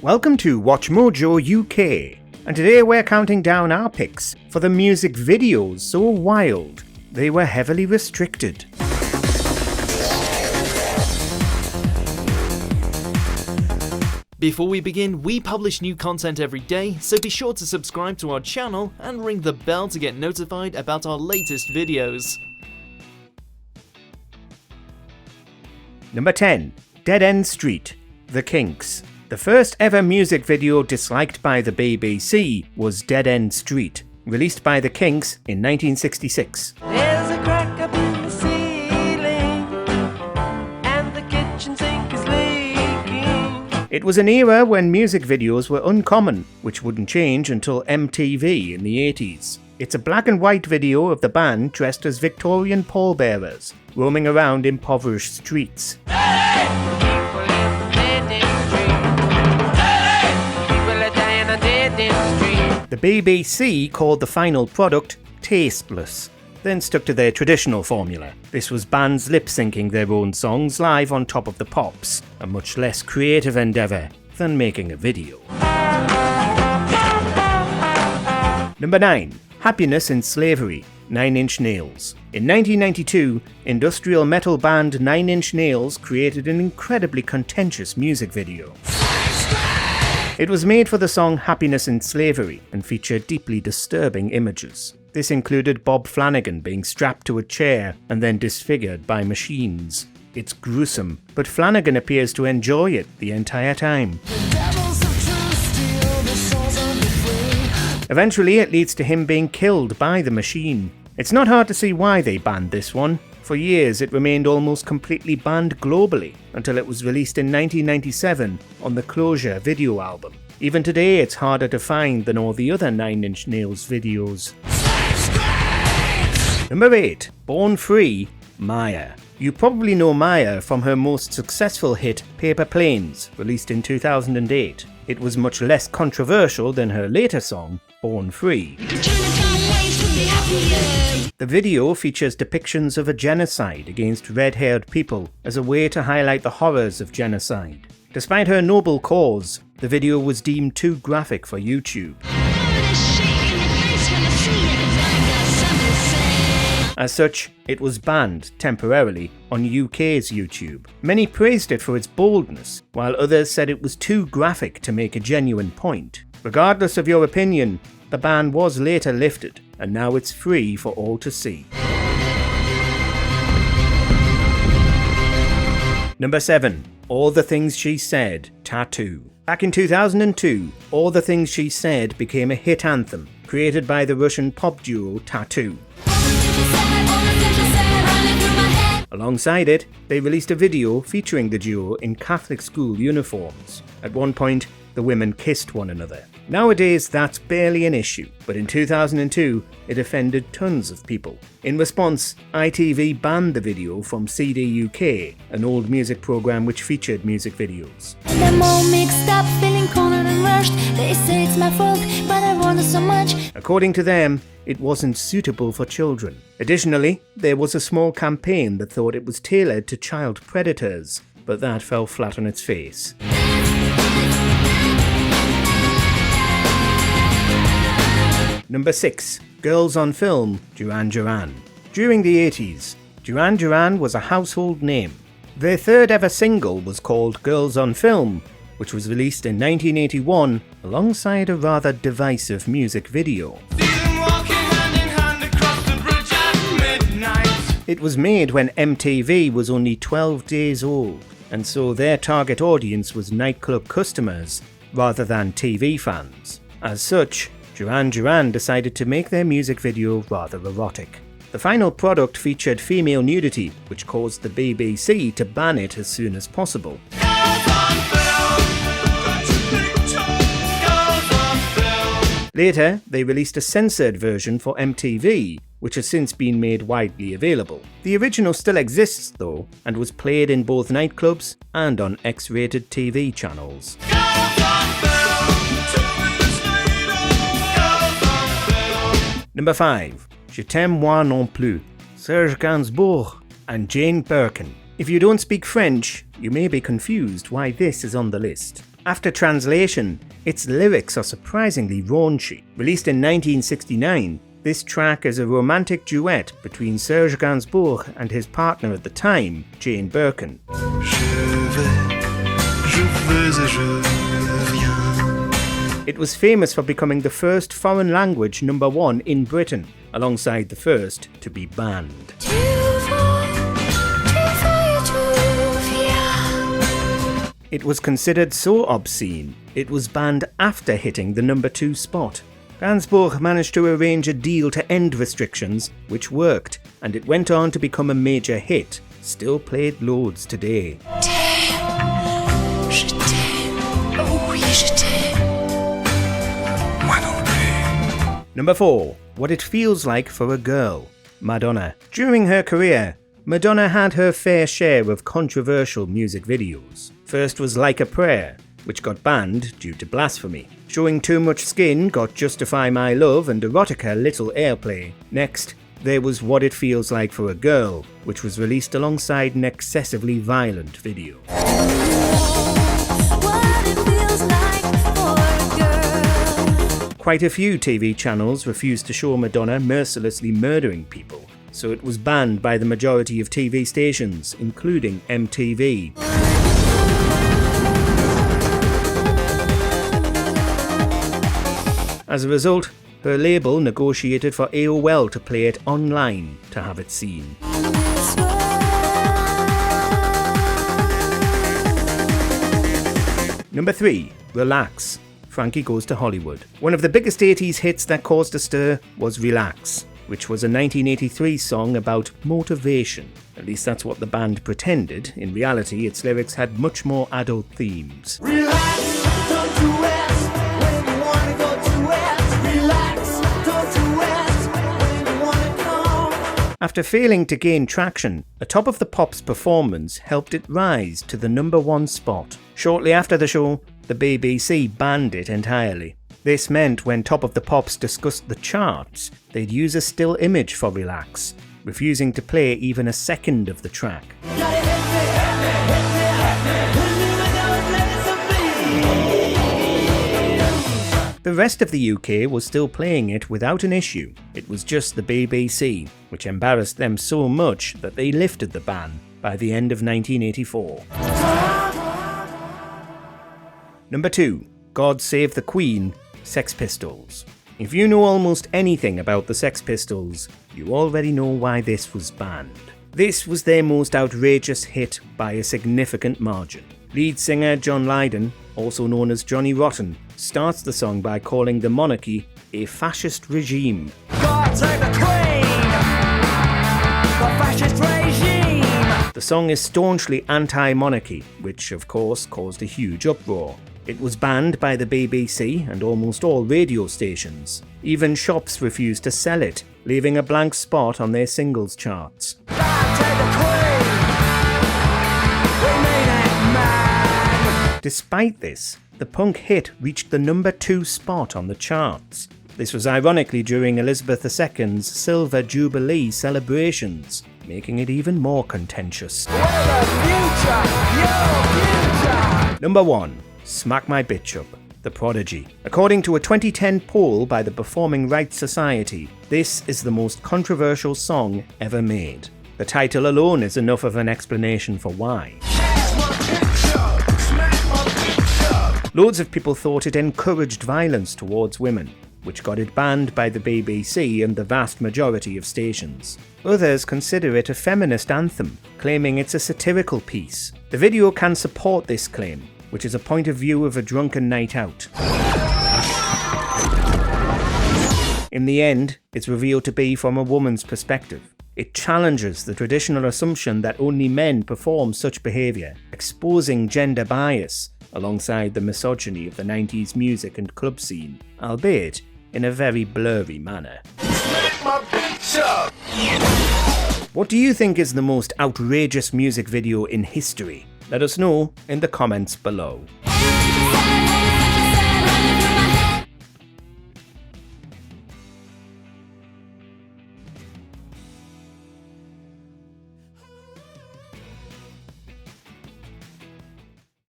Welcome to WatchMojo UK, and today we're counting down our picks for the music videos so wild they were heavily restricted. Before we begin, we publish new content every day, so be sure to subscribe to our channel and ring the bell to get notified about our latest videos. Number 10. Dead End Street, The Kinks. The first ever music video disliked by the BBC was Dead End Street, released by the Kinks in 1966. There's a crack up in the ceiling, and the kitchen sink is leaking. It was an era when music videos were uncommon, which wouldn't change until MTV in the 80s. It's a black and white video of the band dressed as Victorian pallbearers, roaming around impoverished streets. The BBC called the final product tasteless, then stuck to their traditional formula. This was bands lip-syncing their own songs live on top of the pops, a much less creative endeavour than making a video. Number 9. Happiness in Slavery, 9 Inch Nails. In 1992, industrial metal band 9 Inch Nails created an incredibly contentious music video. It was made for the song Happiness in Slavery and featured deeply disturbing images. This included Bob Flanagan being strapped to a chair and then disfigured by machines. It's gruesome, but Flanagan appears to enjoy it the entire time. Eventually, it leads to him being killed by the machine. It's not hard to see why they banned this one. For years, it remained almost completely banned globally until it was released in 1997 on the Closure video album. Even today, it's harder to find than all the other 9 Inch Nails videos. Number 8. Born Free, Maya. You probably know Maya from her most successful hit Paper Planes, released in 2008. It was much less controversial than her later song, Born Free. The video features depictions of a genocide against red-haired people as a way to highlight the horrors of genocide. Despite her noble cause, the video was deemed too graphic for YouTube. As such, it was banned temporarily on UK's YouTube. Many praised it for its boldness, while others said it was too graphic to make a genuine point. Regardless of your opinion, the ban was later lifted, and now it's free for all to see. Number 7. All the Things She Said, Tattoo. Back in 2002, All the Things She Said became a hit anthem, created by the Russian pop duo Tattoo. Alongside it, they released a video featuring the duo in Catholic school uniforms. At one point, the women kissed one another. Nowadays, that's barely an issue, but in 2002, it offended tons of people. In response, ITV banned the video from CD UK, an old music programme which featured music videos. And I'm all mixed up, feeling cornered and rushed. They say it's my fault, but I wonder so much. According to them, it wasn't suitable for children. Additionally, there was a small campaign that thought it was tailored to child predators, but that fell flat on its face. Number 6. Girls on Film, Duran Duran. During the 80s, Duran Duran was a household name. Their third ever single was called Girls on Film, which was released in 1981 alongside a rather divisive music video. It was made when MTV was only 12 days old, and so their target audience was nightclub customers rather than TV fans. As such, Duran Duran decided to make their music video rather erotic. The final product featured female nudity, which caused the BBC to ban it as soon as possible. Later, they released a censored version for MTV, which has since been made widely available. The original still exists though, and was played in both nightclubs and on X-rated TV channels. Number 5. Je t'aime moi non plus, Serge Gainsbourg and Jane Birkin. If you don't speak French, you may be confused why this is on the list. After translation, its lyrics are surprisingly raunchy. Released in 1969, this track is a romantic duet between Serge Gainsbourg and his partner at the time, Jane Birkin. It was famous for becoming the first foreign language #1 in Britain, alongside the first to be banned. It was considered so obscene, it was banned after hitting the #2 spot. Gainsbourg managed to arrange a deal to end restrictions, which worked, and it went on to become a major hit, still played loads today. Number 4. What It Feels Like for a Girl, Madonna. During her career, Madonna had her fair share of controversial music videos. First was Like a Prayer, which got banned due to blasphemy. Showing Too Much Skin got Justify My Love and Erotica little airplay. Next, there was What It Feels Like for a Girl, which was released alongside an excessively violent video. Quite a few TV channels refused to show Madonna mercilessly murdering people, so it was banned by the majority of TV stations, including MTV. As a result, her label negotiated for AOL to play it online to have it seen. Number 3. Relax, Frankie Goes to Hollywood. One of the biggest 80s hits that caused a stir was Relax, which was a 1983 song about motivation. At least that's what the band pretended. In reality, its lyrics had much more adult themes. Relax, don't do it when you wanna go to it. Relax, don't do it when you wanna come. After failing to gain traction, a Top of the Pops performance helped it rise to the #1 spot. Shortly after the show, the BBC banned it entirely. This meant when Top of the Pops discussed the charts, they'd use a still image for Relax, refusing to play even a second of the track. The rest of the UK was still playing it without an issue. It was just the BBC, which embarrassed them so much that they lifted the ban by the end of 1984. Number 2. God Save the Queen, Sex Pistols. If you know almost anything about the Sex Pistols, you already know why this was banned. This was their most outrageous hit by a significant margin. Lead singer John Lydon, also known as Johnny Rotten, starts the song by calling the monarchy a fascist regime. God save the Queen, the fascist regime. The song is staunchly anti-monarchy, which of course caused a huge uproar. It was banned by the BBC and almost all radio stations. Even shops refused to sell it, leaving a blank spot on their singles charts. God save the Queen, we mean it, man. Despite this, the punk hit reached the #2 spot on the charts. This was ironically during Elizabeth II's Silver Jubilee celebrations, making it even more contentious. We're the future, your future. Number 1. Smack My Bitch Up, The Prodigy. According to a 2010 poll by the Performing Rights Society, this is the most controversial song ever made. The title alone is enough of an explanation for why. Loads of people thought it encouraged violence towards women, which got it banned by the BBC and the vast majority of stations. Others consider it a feminist anthem, claiming it's a satirical piece. The video can support this claim, which is a point of view of a drunken night out. In the end, it's revealed to be from a woman's perspective. It challenges the traditional assumption that only men perform such behaviour, exposing gender bias, alongside the misogyny of the 90s music and club scene, albeit in a very blurry manner. What do you think is the most outrageous music video in history? Let us know in the comments below.